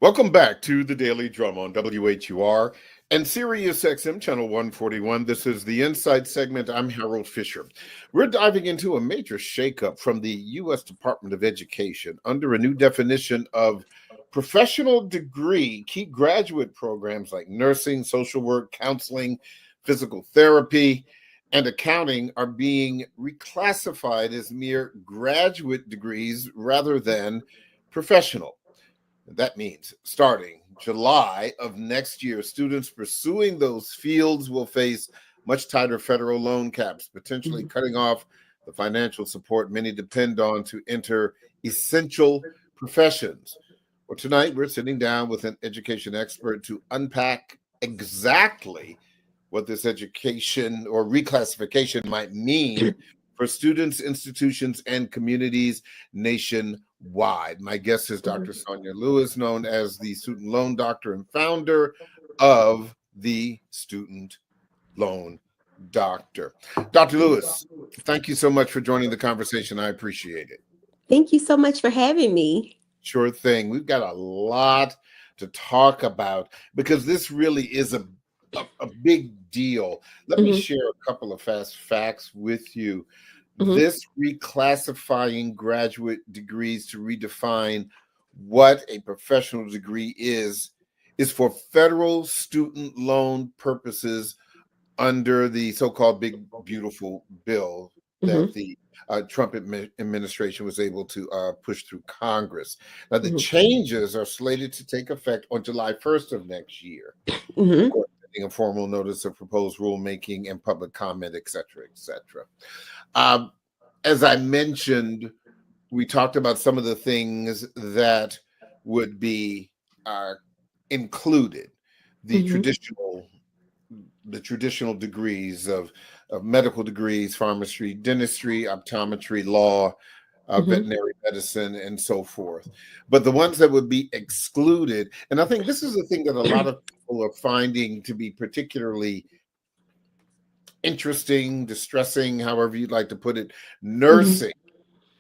Welcome back to the Daily Drum on WHUR and Sirius XM Channel 141. This is the Insight segment. I'm Harold Fisher. We're diving into a major shakeup from the U.S. Department of Education under a new definition of professional degree. Key graduate programs like nursing, social work, counseling, physical therapy, and accounting are being reclassified as mere graduate degrees rather than professional. That means starting July of next year, students pursuing those fields will face much tighter federal loan caps, potentially Mhm. cutting off the financial support many depend on to enter essential professions. Well, tonight we're sitting down with an education expert to unpack exactly what this education or reclassification might mean for students, institutions, and communities nationwide. My guest is Dr. Mhm. Sonia Lewis, known as the student loan doctor and founder of the Student Loan Doctor. Dr. Lewis, thank you so much for joining the conversation. I appreciate it. Thank you so much for having me. Sure thing. We've got a lot to talk about because this really is a big deal. Let me Hmm. share a couple of fast facts with you. Hmm. This reclassifying graduate degrees to redefine what a professional degree is for federal student loan purposes under the so-called big beautiful bill that Hmm. the Trump administration was able to push through Congress. Now, the Hmm. changes are slated to take effect on July 1st of next year, of Hmm. course, pending a formal notice of proposed rulemaking and public comment, et cetera, et cetera. Um, as I mentioned, we talked about some of the things that would be uh, included, the Hmm. traditional degrees of medical degrees, pharmacy, dentistry, optometry, law, Hmm. veterinary medicine, and so forth. But the ones that would be excluded, and I think this is the thing that a lot of people are finding to be particularly interesting, distressing, however you'd like to put it, Hmm. nursing,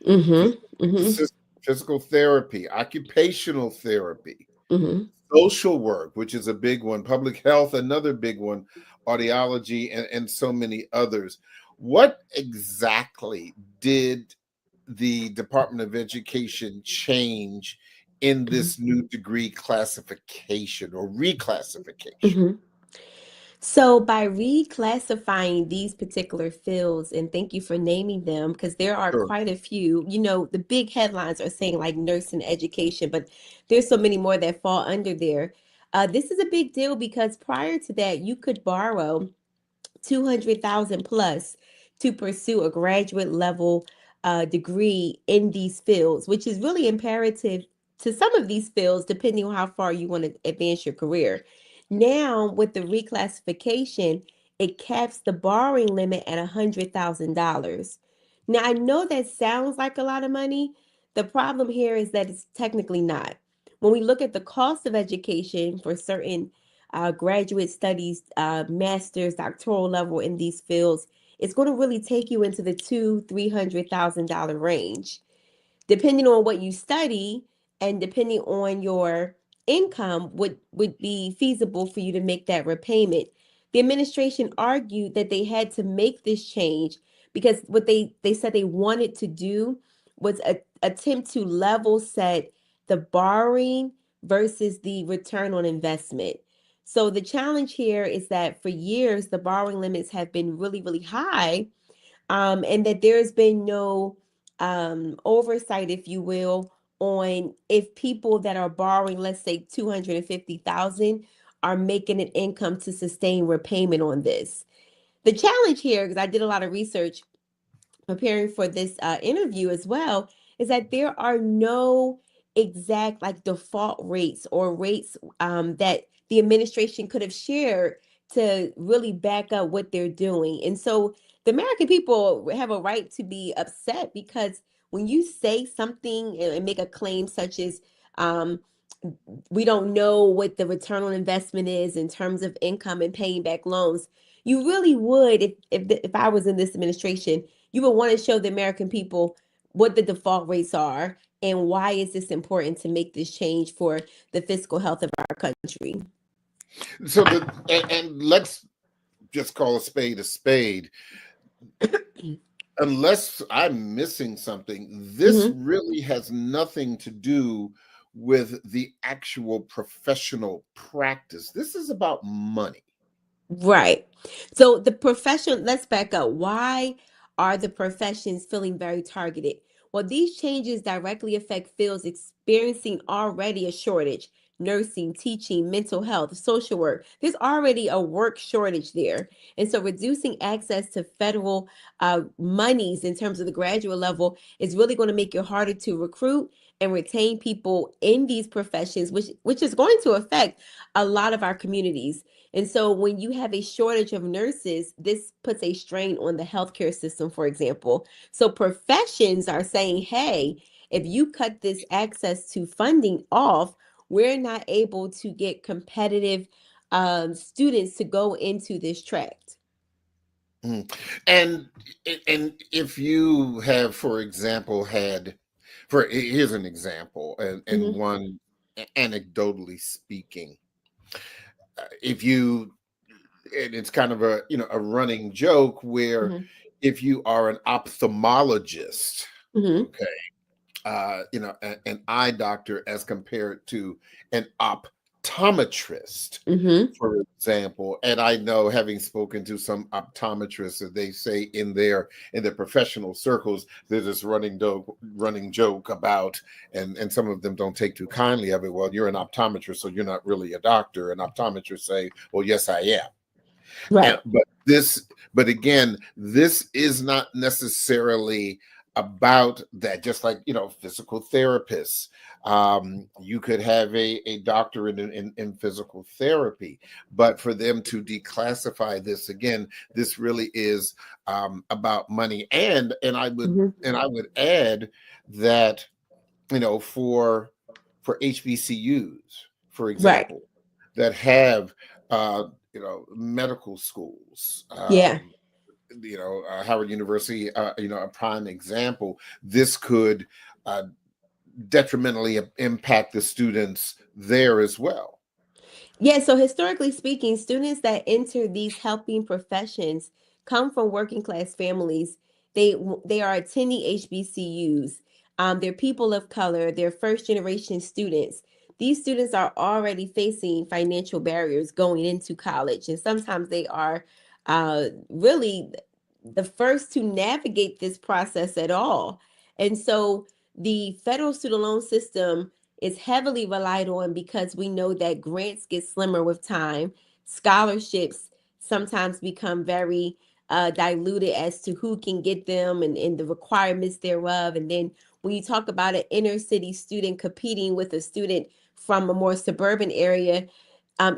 Hmm. physical Hmm. physical therapy, occupational therapy, Hmm. social work, which is a big one, public health, another big one, audiology, and so many others. What exactly did the Department of Education change in this new degree classification or reclassification? Hmm. So, by reclassifying these particular fields, and thank you for naming them because there are Sure. quite a few, the big headlines are saying like nursing education, but there's so many more that fall under there. This is a big deal because prior to that, you could borrow 200,000 plus to pursue a graduate level degree in these fields, which is really imperative to some of these fields, depending on how far you want to advance your career. Now, with the reclassification, it caps the borrowing limit at $100,000. Now, I know that sounds like a lot of money. The problem here is that it's technically not. When we look at the cost of education for certain graduate studies, master's, doctoral level in these fields, it's going to really take you into the $200,000-300,000 range, depending on what you study and depending on your income. Would be feasible for you to make that repayment. The administration argued that they had to make this change because what they said they wanted to do was attempt to level set the borrowing versus the return on investment. So the challenge here is that for years the borrowing limits have been really, really high, and that there's been no oversight, if you will, on if people that are borrowing, let's say 250,000, are making an income to sustain repayment on this. The challenge here, because I did a lot of research preparing for this interview as well, is that there are no exact like default rates or rates that the administration could have shared to really back up what they're doing. And so the American people have a right to be upset because when you say something and make a claim such as um, we don't know what the return on investment is in terms of income and paying back loans, you really would, if I was in this administration, you would want to show the American people what the default rates are And why is this important to make this change for the fiscal health of our country? So and let's just call a spade a spade. Unless I'm missing something, this Mhm. really has nothing to do with the actual professional practice. This is about money. Right. So the profession, let's back up. Why are the professions feeling very targeted? Well, these changes directly affect fields experiencing already a shortage: nursing, teaching, mental health, social work. There's already a work shortage there. And so reducing access to federal monies in terms of the graduate level is really going to make it harder to recruit and retain people in these professions, which is going to affect a lot of our communities. And so when you have a shortage of nurses, this puts a strain on the healthcare system, for example. So professions are saying, hey, if you cut this access to funding off, we're not able to get competitive students to go into this tract. Mm. And and if you have, for example, here's an example, and Hmm. one anecdotally speaking, if you and it's kind of a a running joke where Hmm. if you are an ophthalmologist, Hmm. okay, an eye doctor as compared to an optometrist, Hmm. for example. And I know, having spoken to some optometrists, that they say in their professional circles, there's this running joke about, and some of them don't take too kindly of it. Well, you're an optometrist, so you're not really a doctor. And optometrists say, well, yes, I am. And Right. but again, this is not necessarily about that. Just like physical therapists, you could have a doctorate in physical therapy, but for them to declassify this again, this really is about money. Hmm. And I would add that for HBCUs, for Right. example, that have medical schools. Yeah. Howard University, a prime example. This could uh, detrimentally impact the students there as well. Yeah, so historically speaking, students that enter these helping professions come from working class families. They are attending HBCUs. They're people of color. They're first generation students. These students are already facing financial barriers going into college, and sometimes they are really the first to navigate this process at all. And so the federal student loan system is heavily relied on because we know that grants get slimmer with time. Scholarships sometimes become very diluted as to who can get them, and the requirements thereof. And then when you talk about an inner city student competing with a student from a more suburban area,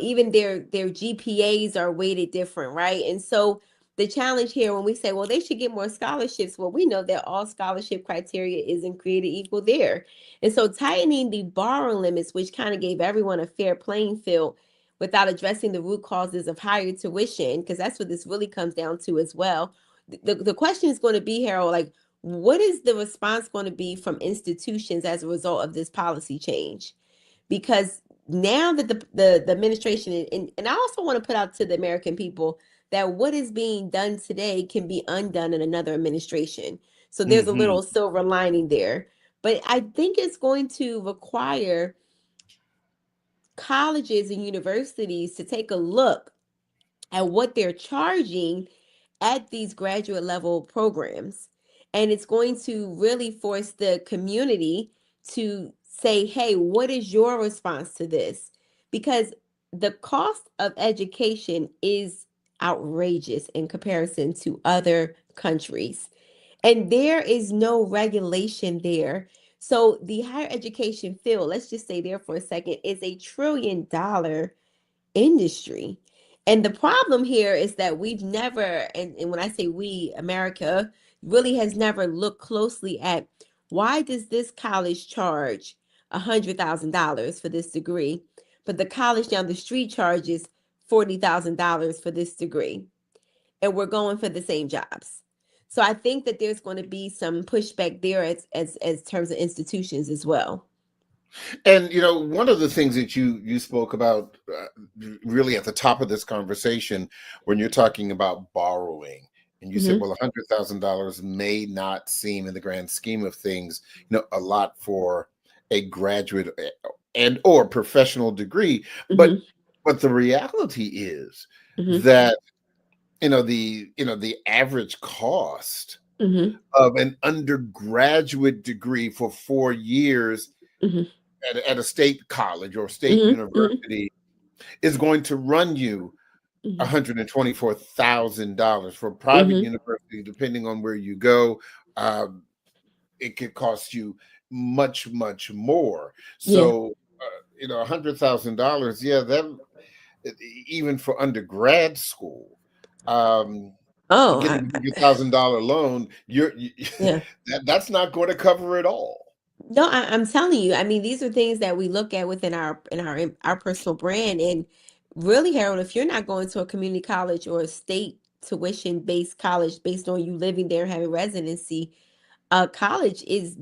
even their GPAs are weighted different, right? And so the challenge here, when we say, well, they should get more scholarships, well, we know that all scholarship criteria isn't created equal there. And so tightening the borrowing limits, which kind of gave everyone a fair playing field without addressing the root causes of higher tuition, because that's what this really comes down to as well. The question is going to be, Harold, like, what is the response going to be from institutions as a result of this policy change? Because now that the administration, and I also want to put out to the American people that what is being done today can be undone in another administration. So there's a Hmm. little silver lining there. But I think it's going to require colleges and universities to take a look at what they're charging at these graduate level programs. And it's going to really force the community to say, hey, what is your response to this? Because the cost of education is outrageous in comparison to other countries. And there is no regulation there. So the higher education field, let's just say there for a second, is $1 trillion industry. And the problem here is that we've never, and when I say we, America really has never looked closely at why does this college charge $100,000 for this degree, but the college down the street charges $40,000 for this degree, and we're going for the same jobs. So I think that there's going to be some pushback there as terms of institutions as well. And one of the things that you spoke about really at the top of this conversation, when you're talking about borrowing, and you said, Mm-hmm. well, $100,000 may not seem, in the grand scheme of things, a lot for a graduate and or professional degree, but Mm-hmm. the reality is Mm-hmm. that the average cost Mm-hmm. of an undergraduate degree for 4 years Mm-hmm. at a state college or state Mm-hmm. university is going to run you Mm-hmm. $124,000. For private Mm-hmm. university, depending on where you go, it could cost you much, much more. Yeah. So, $100,000, yeah, that even for undergrad school, um, Oh, getting a $100,000 loan, yeah. that's not going to cover it all. No, I'm telling you. I mean, these are things that we look at within our personal brand. And really, Harold, if you're not going to a community college or a state tuition based college based on you living there and having residency, college is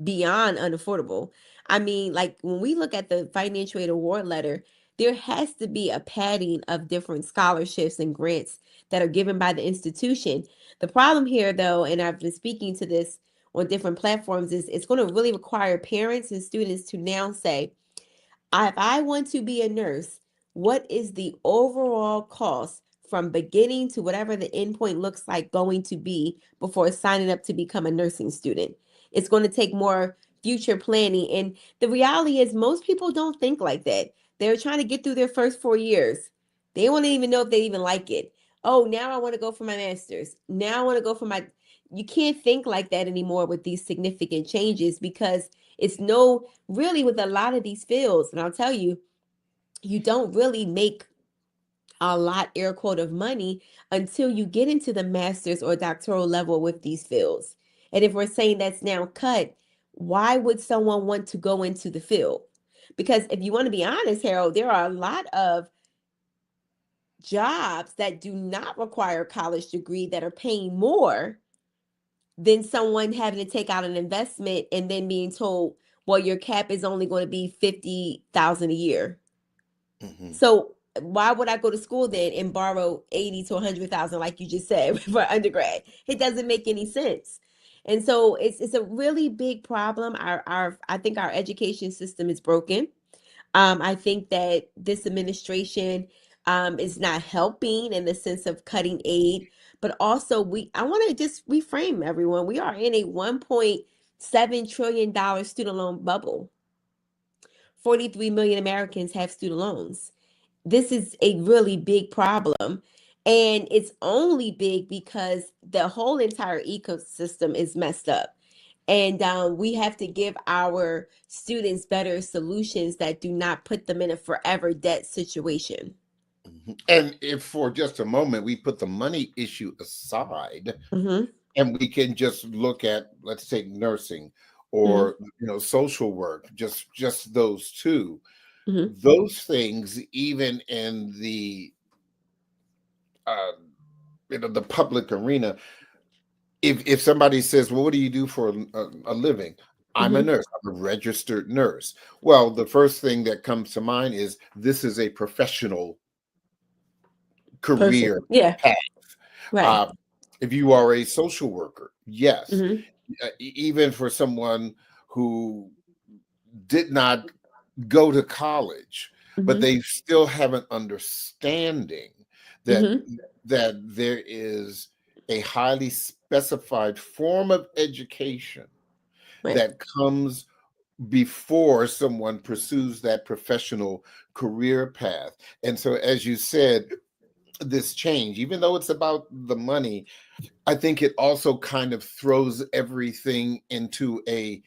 beyond unaffordable. I mean, like when we look at the financial aid award letter, there has to be a padding of different scholarships and grants that are given by the institution. The problem here, though, and I've been speaking to this on different platforms, is it's going to really require parents and students to now say, if I want to be a nurse, what is the overall cost from beginning to whatever the endpoint looks like going to be before signing up to become a nursing student? It's going to take more future planning. And the reality is, most people don't think like that. They're trying to get through their first 4 years. They won't even know if they even like it. Oh, now I want to go for my master's. Now I want to go for my. You can't think like that anymore with these significant changes because it's no really with a lot of these fields, and I'll tell you, you don't really make a lot, air quote, of money until you get into the master's or doctoral level with these fields. And if we're saying that's now cut, why would someone want to go into the field? Because if you want to be honest, Harold, there are a lot of jobs that do not require a college degree that are paying more than someone having to take out an investment and then being told, well, your cap is only going to be 50,000 a year. Mhm. So why would I go to school then and borrow 80 to 100,000 like you just said for undergrad? It doesn't make any sense. And so it's a really big problem. Our I think our education system is broken. I think that this administration is not helping in the sense of cutting aid, but also I want to just reframe everyone. We are in a $1.7 trillion student loan bubble. 43 million Americans have student loans. This is a really big problem. And it's only big because the whole entire ecosystem is messed up. And we have to give our students better solutions that do not put them in a forever debt situation. Mhm. And if for just a moment we put the money issue aside Mm-hmm. and we can just look at, let's take nursing Mm-hmm. or social work, just those two, Mm-hmm. those things, even in uh, the public arena, if somebody says, well, what do you do for a living? I'm a Mm-hmm. nurse. I'm a registered nurse. Well, the first thing that comes to mind is this is a professional Person. career Yeah. path. Right. Uh, if you are a social worker, yes, Mm-hmm. even for someone who did not go to college, but Mm-hmm. they still have an understanding that Mm-hmm. there is a highly specified form of education Right. that comes before someone pursues that professional career path. And so, as you said, this change, even though it's about the money, I think it also kind of throws everything into a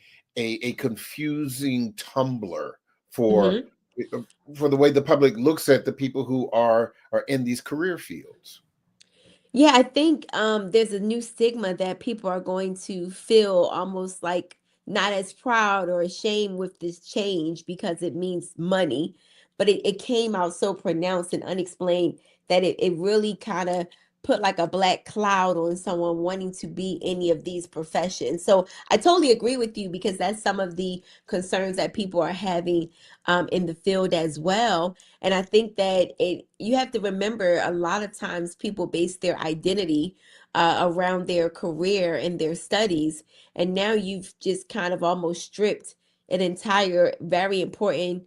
confusing tumbler for Mm-hmm. for the way the public looks at the people who are in these career fields. Yeah, I think there's a new stigma that people are going to feel almost like not as proud or ashamed with this change because it means money, but it came out so pronounced and unexplained that it really kind of put like a black cloud on someone wanting to be any of these professions. So I totally agree with you because that's some of the concerns that people are having in the field as well. And I think that you have to remember a lot of times people base their identity around their career and their studies. And now you've just kind of almost stripped an entire very important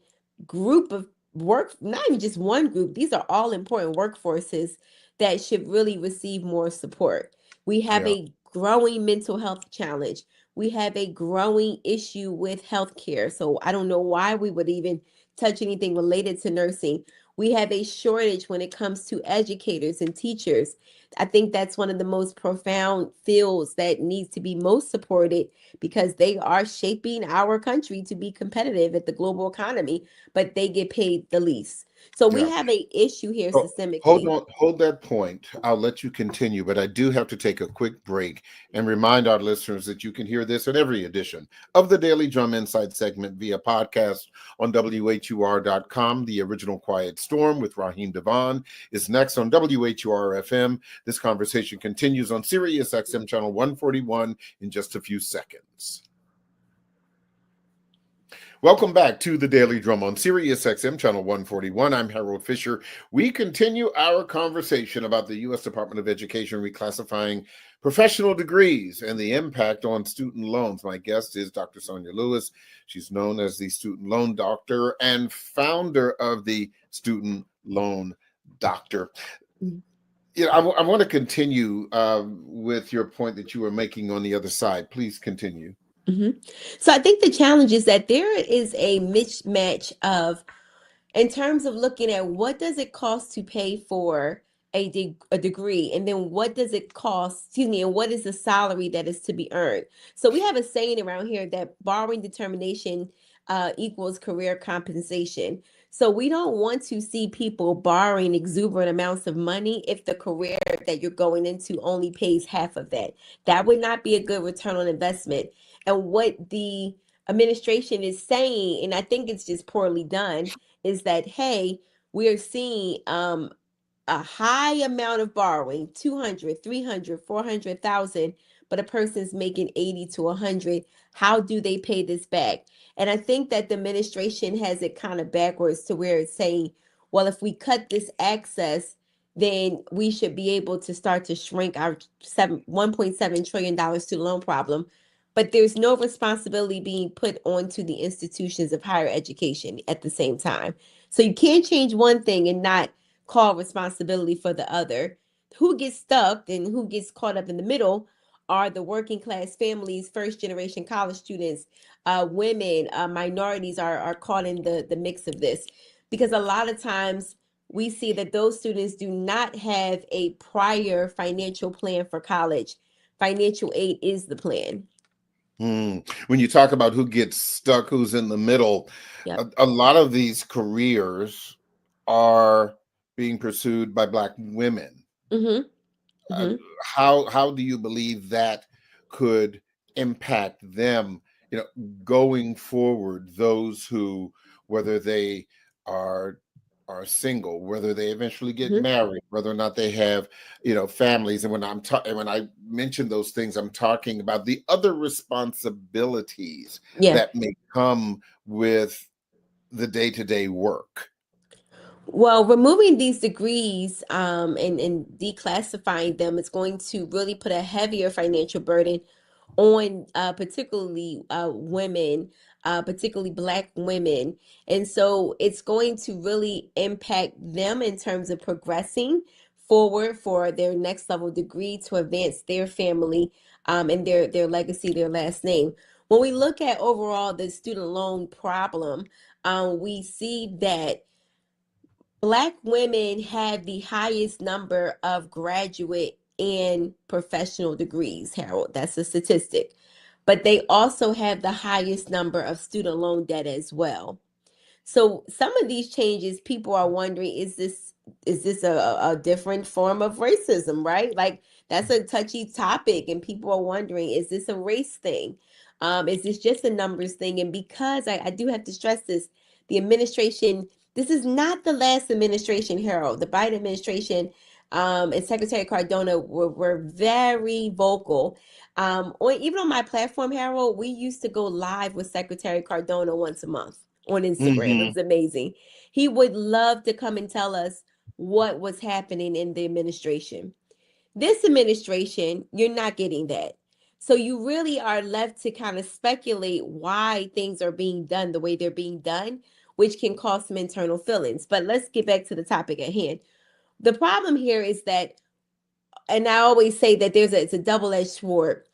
group of work, not even just one group, these are all important workforces that should really receive more support. We have Yeah. a growing mental health challenge. We have a growing issue with healthcare. So I don't know why we would even touch anything related to nursing. We have a shortage when it comes to educators and teachers. I think that's one of the most profound fields that needs to be most supported because they are shaping our country to be competitive at the global economy, but they get paid the least. So we Yeah. have a issue here So hold systemically. on, hold that point. I'll let you continue, but I do have to take a quick break and remind our listeners that you can hear this in every edition of the Daily Drum Insight segment via podcast on WHUR.com. The original Quiet Storm with Raheem Devon is next on WHUR-FM. This conversation continues on Sirius XM channel 141 in just a few seconds. Welcome back to the Daily Drum on Sirius XM channel 141. I'm Harold Fisher. We continue our conversation about the U.S. Department of Education reclassifying professional degrees and the impact on student loans. My guest is Dr. Sonia Lewis. She's known as the student loan doctor and founder of the Student Loan Doctor. Yeah, I want to continue with your point that you were making on the other side. Please continue. Mm-hmm. So I think the challenge is that there is a mismatch of in terms of looking at what does it cost to pay for a degree and then what does it cost, excuse me, and what is the salary that is to be earned. So we have a saying around here that borrowing determination equals career compensation. So we don't want to see people borrowing exuberant amounts of money if the career that you're going into only pays half of that. That would not be a good return on investment. And what the administration is saying, and I think it's just poorly done, is that, hey, we are seeing a high amount of borrowing, 200, 300, 400,000, but a person's making 80 to 100. How do they pay this back? And I think that the administration has it kind of backwards to where it's saying, well, if we cut this access, then we should be able to start to shrink our $1.7 trillion student loan problem. But there's no responsibility being put onto the institutions of higher education at the same time. So you can't change one thing and not call responsibility for the other. Who gets stuck and who gets caught up in the middle are the working class families, first generation college students, women, minorities are caught in the mix of this. Because a lot of times we see that those students do not have a prior financial plan for college. Financial aid is the plan. When you talk about who gets stuck, who's in the middle, Yep. a lot of these careers are being pursued by Black women. Mm-hmm. Uh, Mm-hmm. how do you believe that could impact them? You know, going forward, those who, whether they are are single, whether they eventually get Mm-hmm. married, whether or not they have, families. And when I mention those things, I'm talking about the other responsibilities Yeah. that may come with the day-to-day work. Well, removing these degrees and declassifying them is going to really put a heavier financial burden on particularly women, particularly Black women. And so it's going to really impact them in terms of progressing forward for their next level degree to advance their family and their legacy, their last name. When we look at overall the student loan problem, we see that Black women have the highest number of graduate and professional degrees, Harold. That's a statistic. But they also have the highest number of student loan debt as well. So some of these changes, people are wondering, is this a different form of racism, right? Like that's a touchy topic, and people are wondering, is this a race thing? Is this just a numbers thing? And because I do have to stress this, the administration, this is not the last administration, Harold. The Biden administration and Secretary Cardona were very vocal. Even on my platform, Harold, we used to go live with Secretary Cardona once a month on Instagram. It Hmm. was amazing. He would love to come and tell us what was happening in the administration. This administration, you're not getting that. So you really are left to kind of speculate why things are being done the way they're being done, which can cause some internal feelings. But let's get back to the topic at hand. The problem here is that, and I always say that it's a double-edged sword.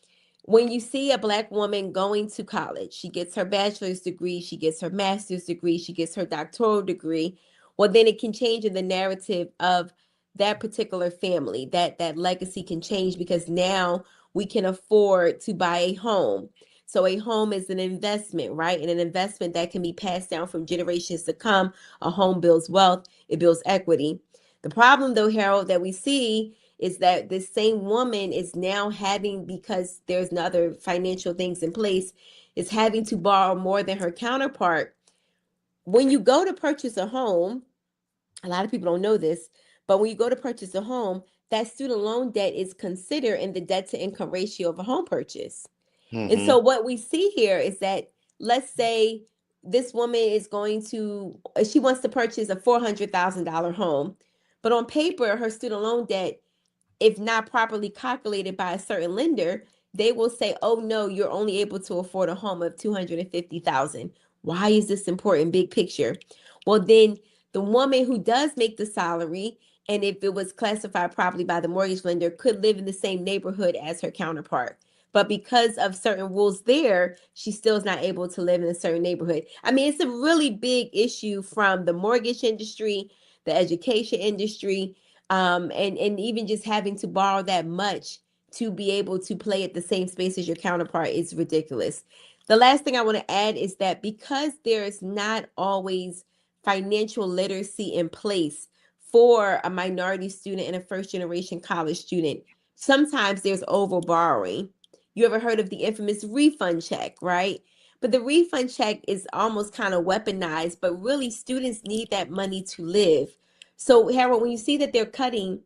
When you see a black woman going to college, she gets her bachelor's degree, she gets her master's degree, she gets her doctoral degree. Well, then it can change in the narrative of that particular family. That legacy can change because now we can afford to buy a home. So a home is an investment, right? And an investment that can be passed down from generations to come. A home builds wealth, it builds equity. The problem, though, Harold, that we see is that this same woman is now having, because there's no other financial things in place, is having to borrow more than her counterpart. When you go to purchase a home, a lot of people don't know this, but when you go to purchase a home, that student loan debt is considered in the debt to income ratio of a home purchase. And so Hmm. what we see here is that, let's say this woman is going to, she wants to purchase a $400,000 home, but on paper, her student loan debt, if not properly calculated by a certain lender, they will say, "Oh no, you're only able to afford a home of 250,000. Why is this important? Big picture." Well, then the woman who does make the salary, and if it was classified properly by the mortgage lender, could live in the same neighborhood as her counterpart. But because of certain rules there, she still is not able to live in a certain neighborhood. I mean, it's a really big issue from the mortgage industry, the education industry, and even just having to borrow that much to be able to play at the same space as your counterpart is ridiculous. The last thing I want to add is that because there is not always financial literacy in place for a minority student and a first generation college student, sometimes there's over borrowing. You ever heard of the infamous refund check, right? But the refund check is almost kind of weaponized, but really students need that money to live. So, Harold, when you see that they're cutting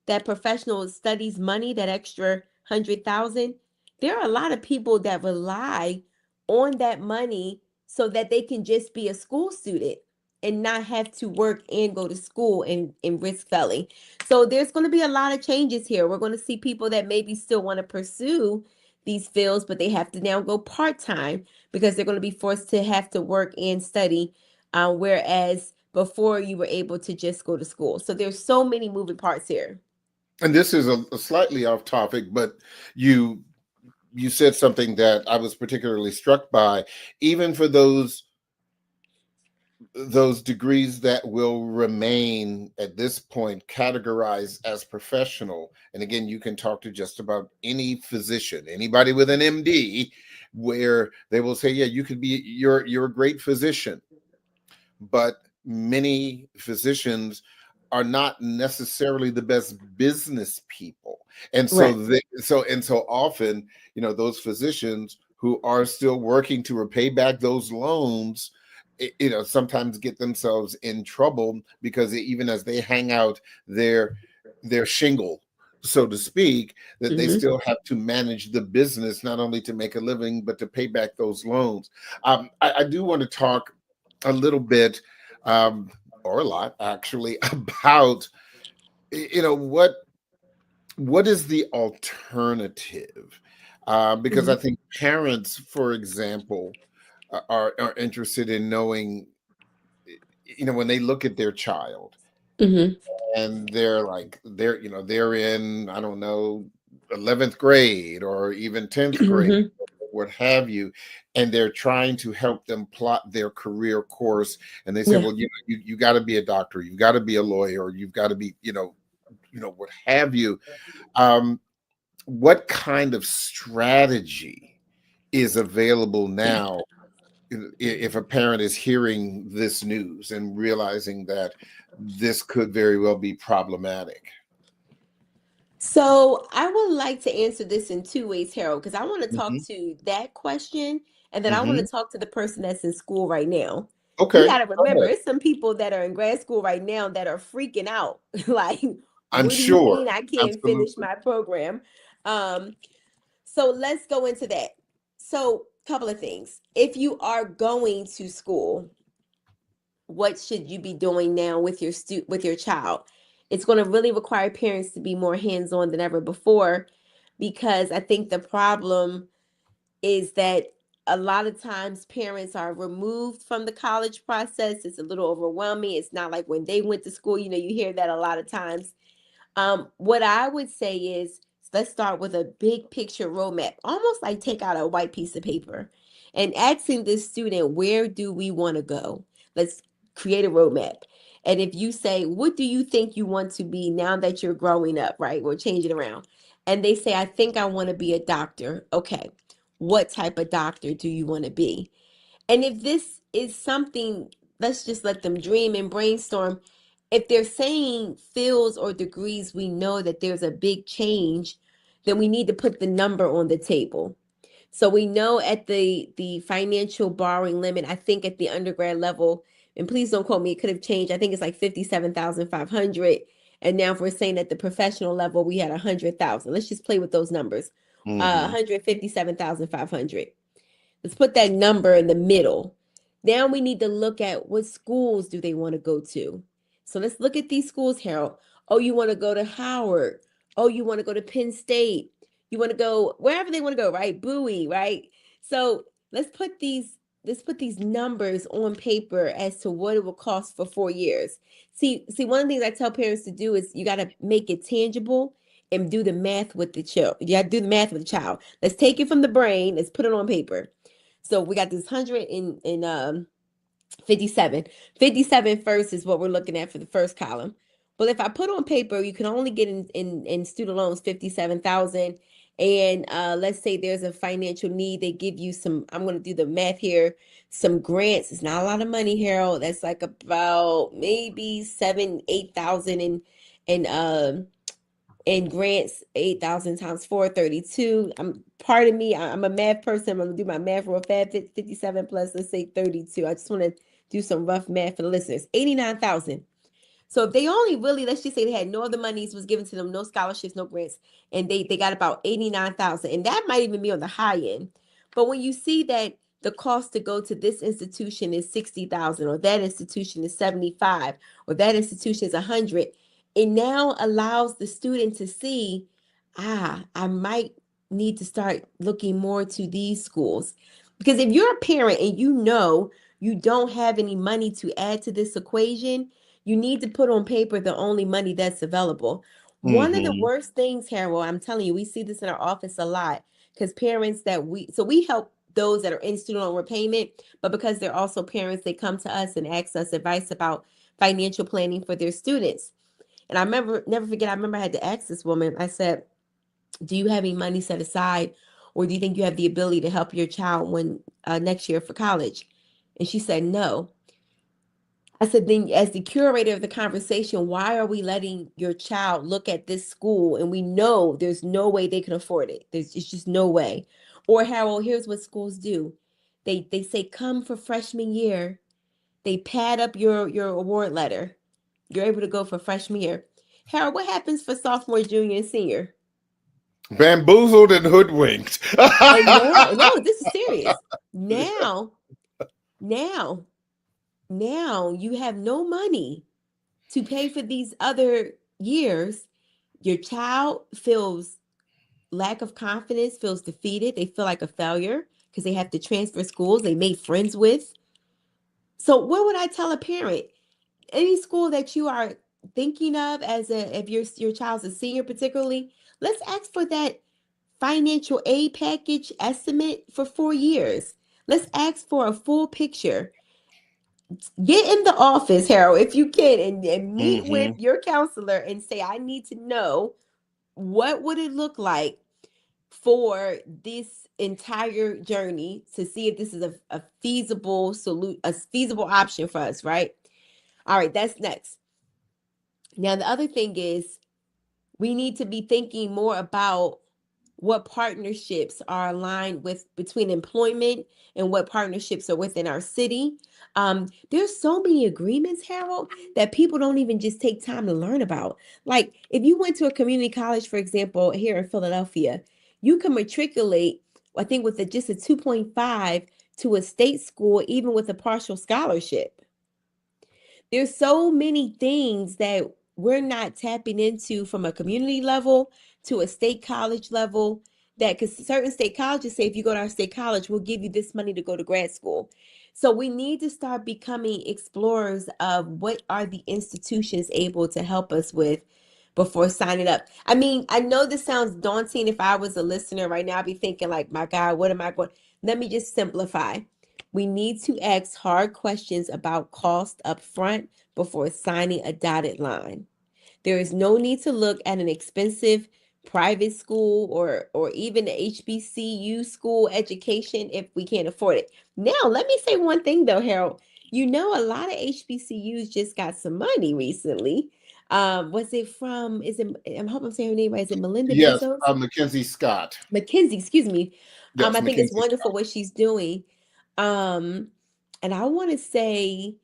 that professional studies money, that extra 100,000, there are a lot of people that rely on that money so that they can just be a school student and not have to work and go to school and risk failing. So there's going to be a lot of changes here. We're going to see people that maybe still want to pursue these fields, but they have to now go part-time because they're going to be forced to have to work and study, whereas before you were able to just go to school. So there's so many moving parts here. And this is a slightly off topic, but you you said something that I was particularly struck by. Even for those degrees that will remain at this point categorized as professional, and again, you can talk to just about any physician, anybody with an MD, where they will say, "Yeah, you could be you're a great physician," but many physicians are not necessarily the best business people, and so Right. so often, those physicians who are still working to repay back those loans, sometimes get themselves in trouble because even as they hang out their shingle, so to speak, that they Mm-hmm. still have to manage the business, not only to make a living but to pay back those loans. I do want to talk a little bit, um, or a lot actually, about what is the alternative, because I Mm-hmm. think parents, for example, are interested in knowing, when they look at their child Mm-hmm. and they're like they're in, I don't know, 11th grade or even 10th grade, Mm-hmm. what have you, and they're trying to help them plot their career course, and they say, Yeah. well, you got to be a doctor, you've got to be a lawyer, you've got to be, what have you. um, what kind of strategy is available now if a parent is hearing this news and realizing that this could very well be problematic? So I would like to answer this in two ways, Harold, because I want to talk Hmm. to that question and then I want to Hmm. talk to the person that's in school right now. We Okay, got to go remember, ahead. it's some people that are in grad school right now that are freaking out. Like, I'm What do you sure. mean I can't finish Absolutely. my program? Um, so let's go into that. So, couple of things. If you are going to school, what should you be doing now with with your child? It's going to really require parents to be more hands-on than ever before, because I think the problem is that a lot of times parents are removed from the college process. It's a little overwhelming. It's not like when they went to school. You hear that a lot of times. What I would say is, let's start with a big picture roadmap, almost like take out a white piece of paper and asking this student, where do we want to go? Let's create a roadmap. And if you say, what do you think you want to be now that you're growing up, right? We'll change it around. And they say, I think I want to be a doctor. Okay. What type of doctor do you want to be? And if this is something, let's just let them dream and brainstorm. If they're saying fields or degrees, we know that there's a big change, then we need to put the number on the table. So we know at the financial borrowing limit, I think at the undergrad level, and please don't quote me, it could have changed. I think it's like 57,500. And now if we're saying at the professional level, we had 100,000. Let's just play with those numbers. Hmm. 157,500. Let's put that number in the middle. Now we need to look at what schools do they want to go to. So let's look at these schools, Harold. Oh, you want to go to Howard. Oh, you want to go to Penn State. You want to go wherever they want to go, right? Bowie, right? So let's put these numbers on paper as to what it will cost for 4 years. See, one of the things I tell parents to do is you got to make it tangible and do the math with the child. You got to do the math with the child. Let's take it from the brain. Let's put it on paper. So we got this 157. 57 first is what we're looking at for the first column. But if I put on paper, you can only get in student loans 57,000. And let's say there's a financial need. They give you some, I'm going to do the math here, some grants. It's not a lot of money, Harold. That's like about maybe 8,000 in grants. 8,000 times 432. Pardon me, I'm a math person. I'm gonna do my math real fast. 57 plus, let's say 32. I just want to do some rough math for the listeners. 89,000. So if they only really, let's just say they had no other monies was given to them, no scholarships, no grants, and they got about 89,000. And that might even be on the high end. But when you see that the cost to go to this institution is 60,000, or that institution is 75, or that institution is 100, it now allows the student to see, I might need to start looking more to these schools. Because if you're a parent and you know you don't have any money to add to this equation, you need to put on paper the only money that's available. One of the Hmm. worst things, Harold, I'm telling you, we see this in our office a lot, because parents we help those that are in student loan repayment, but because they're also parents, they come to us and ask us advice about financial planning for their students. And I remember, never forget, I remember I had to ask this woman, I said, do you have any money set aside, or do you think you have the ability to help your child when next year for college? And she said, no. I said, then as the curator of the conversation, why are we letting your child look at this school and we know there's no way they can afford it? It's just no way. Or Harold, here's what schools do. They say come for freshman year. They pad up your award letter. You're able to go for freshman year. Harold, what happens for sophomore, junior, and senior? Bamboozled and hoodwinked. And now, no, this is serious. Now, now, now you have no money to pay for these other years. Your child feels lack of confidence, feels defeated. They feel like a failure because they have to transfer schools they made friends with. So, what would I tell a parent? Any school that you are thinking of as a if your child's a senior, particularly, let's ask for that financial aid package estimate for 4 years. Let's ask for a full picture. Get in the office, Harold, if you can, and meet with Hmm. your counselor and say, I need to know what would it look like for this entire journey to see if this is a feasible solution, a feasible option for us, right? All right, that's next. Now, the other thing is we need to be thinking more about what partnerships are aligned with between employment and what partnerships are within our city. There's so many agreements, Harold, that people don't even just take time to learn about. Like if you went to a community college, for example, here in Philadelphia, you can matriculate, I think, with just a 2.5 to a state school, even with a partial scholarship. There's so many things that we're not tapping into from a community level to a state college level, that because certain state colleges say if you go to our state college, we'll give you this money to go to grad school. So we need to start becoming explorers of what are the institutions able to help us with before signing up. I mean, I know this sounds daunting. If I was a listener right now, I'd be thinking like, my God, what am I going? Let me just simplify. We need to ask hard questions about cost up front before signing a dotted line. There is no need to look at an expensive private school or even a HBCU school education if we can't afford it. Now, let me say one thing though, Harold. You know, a lot of HBCUs just got some money recently. Was it from, is it, I hope I'm saying her name right, is it Melinda Yes, Bezos? Mackenzie Scott. Mackenzie, excuse me. Yes, I think it's Mackenzie wonderful Scott. what she's doing. Um, and I want to say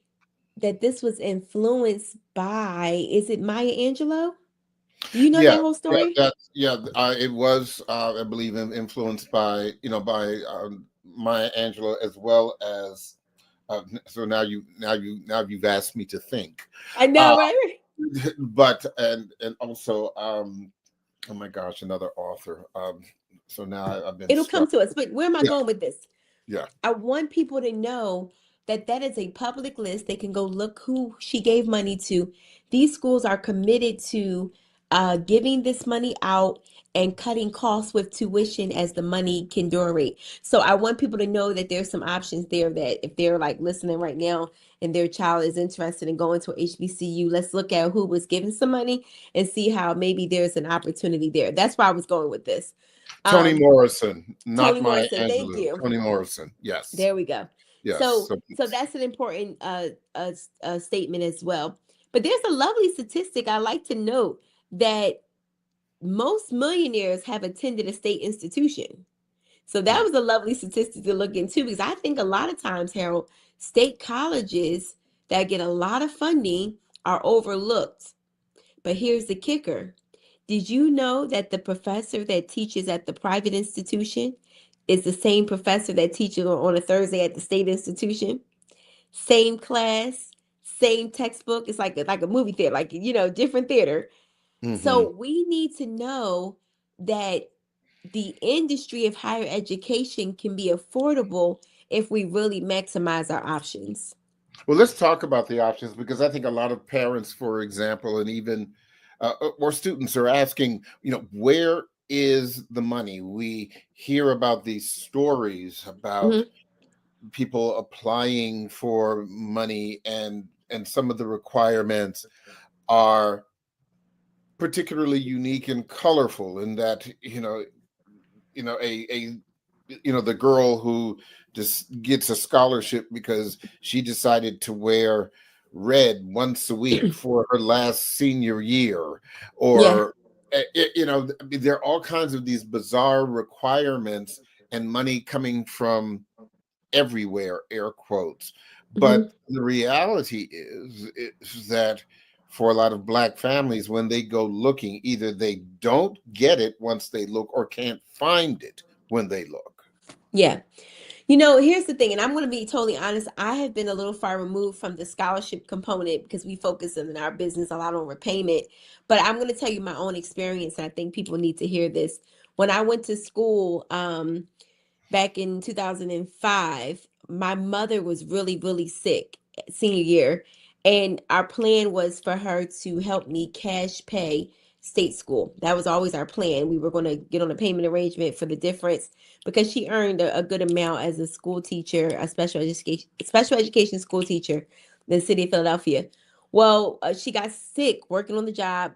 that this was influenced by, is it Maya Angelou? Do you know Yeah, that whole yeah, story? it was, I believe, influenced by Maya Angelou as well as. So now you've asked me to think. I know, Uh, right? but and also, oh my gosh, another author. So now I've been It'll come stuck. to us. But where am I Yeah, going with this? yeah. I want people to know that that is a public list. They can go look who she gave money to. These schools are committed to giving this money out and cutting costs with tuition as the money can durate. So I want people to know that there's some options there that if they're like listening right now and their child is interested in going to a HBCU, let's look at who was giving some money and see how maybe there's an opportunity there. That's where I was going with this. Toni Um, Morrison, Toni not Maya Morrison, thank Angelou. you. Toni Morrison. Yes, There we go. yes. So So so that's an important statement as well. But there's a lovely statistic I like to note that most millionaires have attended a state institution. So that mm, was a lovely statistic to look into because I think a lot of times, Harold, state colleges that get a lot of funding are overlooked. But here's the kicker. Did you know that the professor that teaches at the private institution is the same professor that teaches on a Thursday at the state institution? Same class, same textbook. It's like a movie theater, like different theater. hmm. So we need to know that the industry of higher education can be affordable if we really maximize our options. Well, let's talk about the options because I think a lot of parents, for example, and even or students are asking, where is the money? We hear about these stories about Mhm. people applying for money, and some of the requirements are particularly unique and colorful in that a the girl who just gets a scholarship because she decided to wear red once a week for her last senior year, Yeah. or there are all kinds of these bizarre requirements and money coming from everywhere, air quotes. But Mhm. the reality is that for a lot of Black families, when they go looking, either they don't get it once they look or can't find it when they look. Yeah. Here's the thing, and I'm going to be totally honest. I have been a little far removed from the scholarship component because we focus in our business a lot on repayment. But I'm going to tell you my own experience, and I think people need to hear this. When I went to school, back in 2005, my mother was really, really sick senior year. And our plan was for her to help me cash pay state school. That was always our plan. We were going to get on a payment arrangement for the difference because she earned a good amount as a school teacher, a special education school teacher in the city of Philadelphia. Well, she got sick working on the job,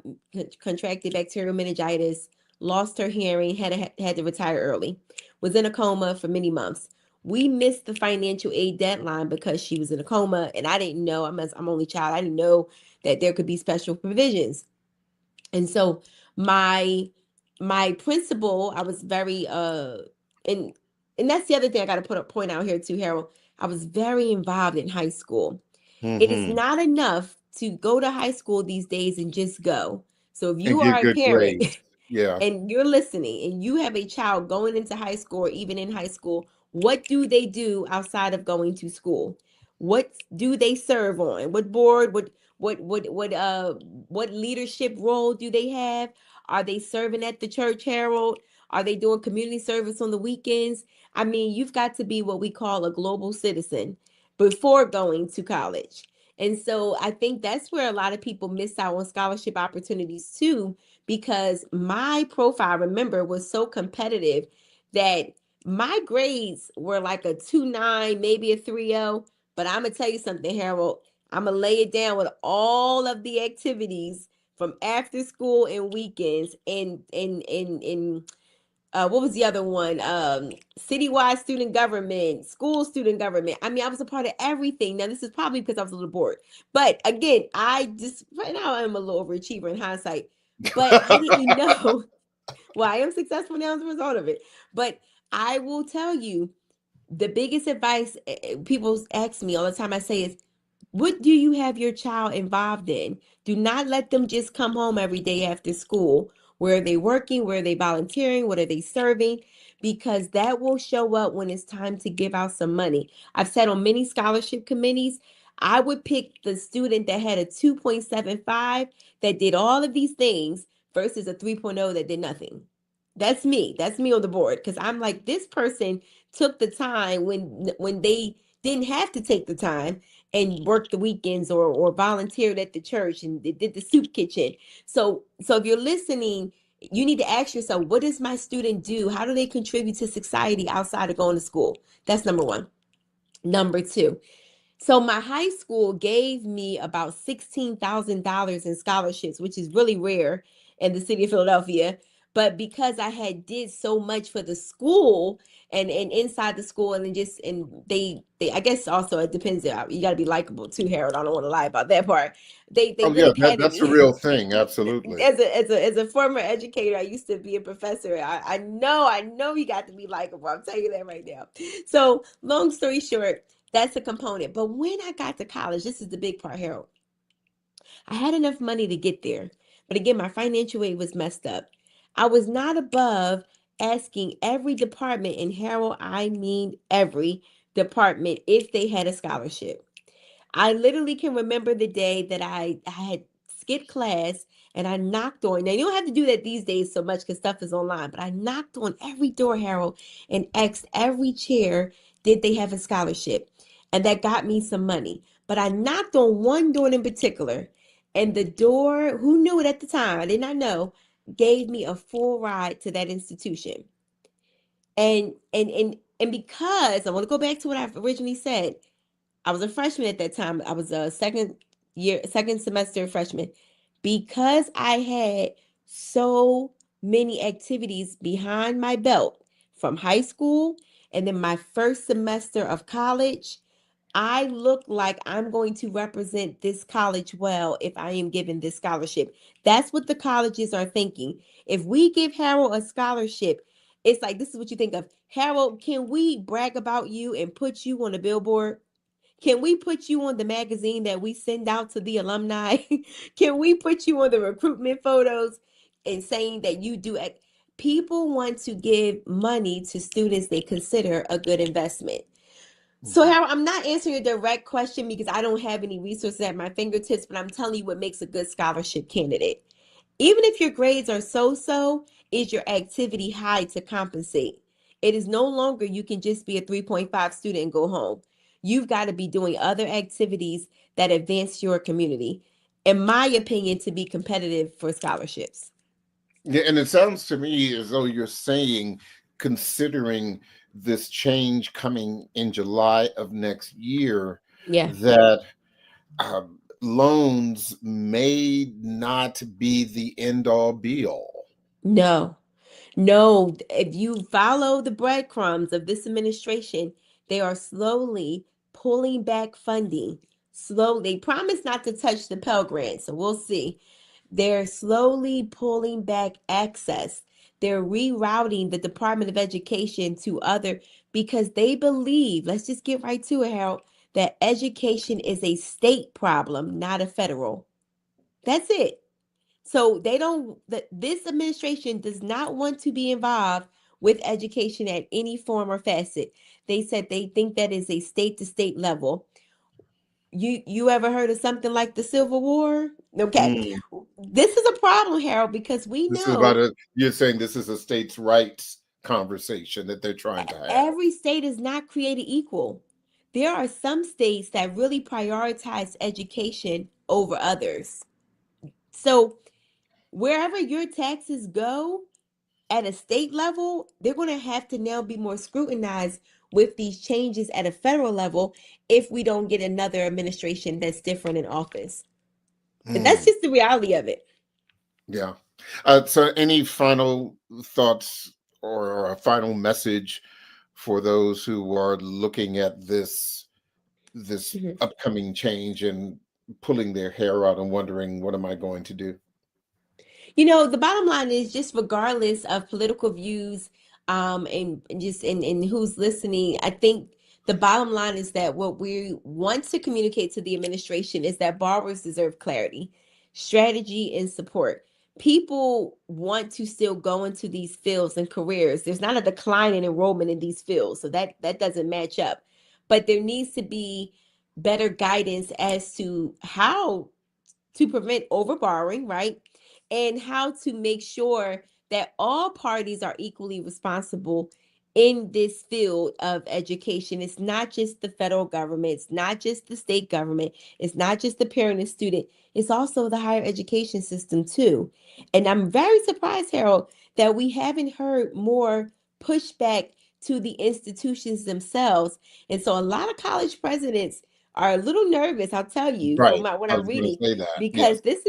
contracted bacterial meningitis, lost her hearing, had to retire early, was in a coma for many months. We missed the financial aid deadline because she was in a coma, and I didn't know. I'm only child. I didn't know that there could be special provisions. And so my my principal, I was very and and that's the other thing I got to put a point out here too, Harold. I was very involved in high school. It is Hmm. not enough to go to high school these days and just go. So if And you are get a good parent grades. Yeah. and you're listening and you have a child going into high school or even in high school, what do they do outside of going to school? What do they serve on? What board? What leadership role do they have? Are they serving at the church, Harold? Are they doing community service on the weekends? I mean, you've got to be what we call a global citizen before going to college. And so I think that's where a lot of people miss out on scholarship opportunities too, because my profile, remember, was so competitive that my grades were like a 2.9, maybe a 3.0. But I'm gonna tell you something, Harold. I'm gonna lay it down with all of the activities from after school and weekends and what was the other one? Citywide student government, school student government. I mean, I was a part of everything. Now, this is probably because I was a little bored. But again, I just right now I'm a little overachiever in hindsight. But I didn't know. Well, I am successful now as a result of it. But I will tell you the biggest advice people ask me all the time, I say is, what do you have your child involved in? Do not let them just come home every day after school. Where are they working? Where are they volunteering? What are they serving? Because that will show up when it's time to give out some money. I've said on many scholarship committees, I would pick the student that had a 2.75 that did all of these things versus a 3.0 that did nothing. That's me. That's me on the board because I'm like, this person took the time when they didn't have to take the time and worked the weekends or volunteered at the church and did the soup kitchen. So if you're listening, you need to ask yourself, what does my student do? How do they contribute to society outside of going to school? That's number one. Number two, so my high school gave me about $16,000 in scholarships, which is really rare in the city of Philadelphia. But because I had did so much for the school and inside the school and then just and they I guess also it depends. You got to be likable too, Harold. I don't want to lie about that part. They Oh yeah, really patted that's a me real thing. Absolutely. as a former educator. I used to be a professor. I know you got to be likable. I'm telling you that right now. So long story short, that's a component. But when I got to college, this is the big part, Harold. I had enough money to get there. But again, my financial aid was messed up. I was not above asking every department, and Harold, I mean every department, if they had a scholarship. I literally can remember the day that I had skipped class and I knocked on. Now, you don't have to do that these days so much because stuff is online, but I knocked on every door, Harold, and asked every chair, did they have a scholarship? And that got me some money. But I knocked on one door in particular, and the door, who knew it at the time? I did not know, gave me a full ride to that institution. And because I want to go back to what I originally said, I was a freshman at that time. I was a second semester freshman. Because I had so many activities behind my belt from high school and then my first semester of college, I look like I'm going to represent this college well if I am given this scholarship. That's what the colleges are thinking. If we give Harold a scholarship, it's like this is what you think of. Harold, can we brag about you and put you on a billboard? Can we put you on the magazine that we send out to the alumni? Can we put you on the recruitment photos and saying that you do it? People want to give money to students they consider a good investment. So, Mhm. Harold, I'm not answering your direct question because I don't have any resources at my fingertips, but I'm telling you what makes a good scholarship candidate. Even if your grades are so-so, is your activity high to compensate? It is no longer you can just be a 3.5 student and go home. You've got to be doing other activities that advance your community, in my opinion, to be competitive for scholarships. Yeah, and it sounds to me as though you're saying, considering this change coming in July of next year, Yeah. that loans may not be the end all be all. No. No, if you follow the breadcrumbs of this administration, they are slowly pulling back funding. Slowly, they promise not to touch the Pell Grant, so we'll see. They're slowly pulling back access. They're rerouting the Department of Education to other because they believe, let's just get right to it, Harold, that education is a state problem, not a federal. That's it. So they don't, this administration does not want to be involved with education at any form or facet. They said they think that is a state to state level. You ever heard of something like the Civil War? Okay. Mm. This is a problem, Harold, because we This is about know you're saying this is a states' rights conversation that they're trying to have. every state is not created equal. There are some states that really prioritize education over others. So wherever your taxes go at a state level, they're going to have to now be more scrutinized with these changes at a federal level if we don't get another administration that's different in office. And that's Mm. just the reality of it. Yeah. So any final thoughts or a final message for those who are looking at this Mhm. upcoming change and pulling their hair out and wondering, what am I going to do? The bottom line is just regardless of political views, and just in who's listening, I think the bottom line is that what we want to communicate to the administration is that borrowers deserve clarity, strategy, and support. People want to still go into these fields and careers. There's not a decline in enrollment in these fields, so that doesn't match up. But there needs to be better guidance as to how to prevent overborrowing, right? And how to make sure that all parties are equally responsible in this field of education. It's not just the federal government, it's not just the state government, it's not just the parent and student, it's also the higher education system too. And I'm very surprised, Harold, that we haven't heard more pushback to the institutions themselves. And so a lot of college presidents are a little nervous, I'll tell you, Right. when I I'm was going to reading, say that. because Yes.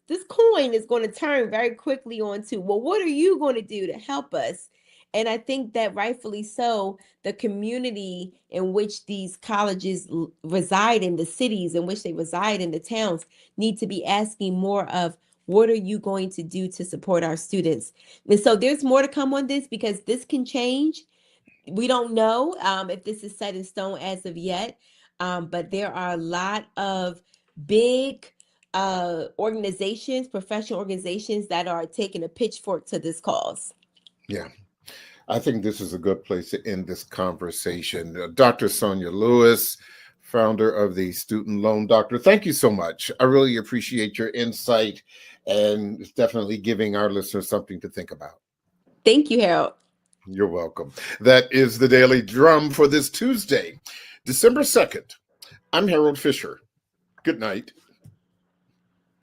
this coin is going to turn very quickly onto, well, what are you going to do to help us? And I think that rightfully so, the community in which these colleges reside in, the cities in which they reside in, the towns, need to be asking more of, what are you going to do to support our students? And so there's more to come on this because this can change. We don't know if this is set in stone as of yet, but there are a lot of big organizations, professional organizations, that are taking a pitchfork to this cause. Yeah. I think this is a good place to end this conversation. Dr. Sonia Lewis, founder of the Student Loan Doctor, thank you so much. I really appreciate your insight, and it's definitely giving our listeners something to think about. Thank you, Harold. You're welcome. That is the Daily Drum for this Tuesday, December 2nd. I'm Harold Fisher. Good night.